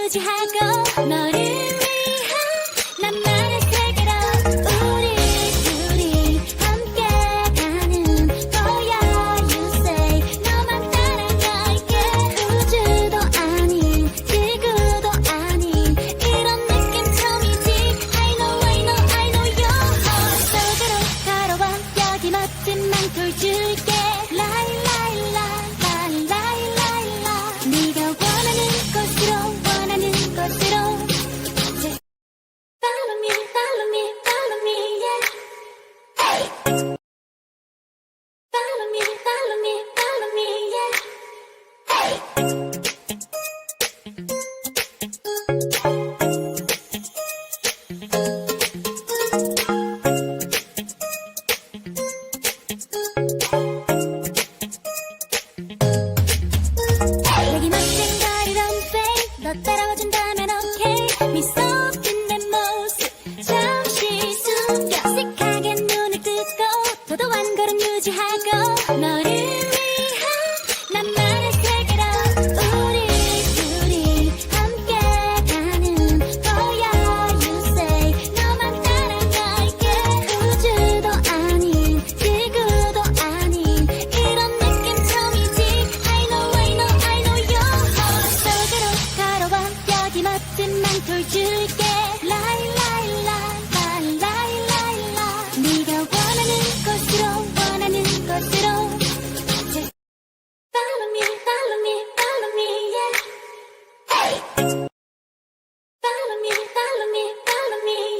유지하고 너를 위한 나만의 세계로 우리 함께 가는 거야. You say 너만 따라갈게. 우주도 아닌 지구도 아닌 이런 느낌 처음이지. I know I know I know your heart 속으로 걸어와. 여기 멋진 망토를 줄게. 네가 원하는 곳으로 원하는 곳으로 Follow me, follow me, follow me, yeah. Hey. Follow me, follow me, follow me, yeah. Hey. 여기 멋진 거리로 fade. 너 따라와준다면 okay. 미소 짓는 내 모습 잠시 숨겨. 씩하게 눈을 뜨고 도도한 걸음 유지하고 너를 위한 나만의 세계로 우리 함께 가는 거야. You say 너만 따라갈게. 우주도 아닌 지구도 아닌 이런 느낌 처음이지. I know I know I know your heart 속으로 걸어와. 여기 멋진 망토를 줄게. 네가 원하는 곳으로 원하는 곳으로 Follow me, follow me, follow me, yeah. Hey. Follow me, follow me, follow me.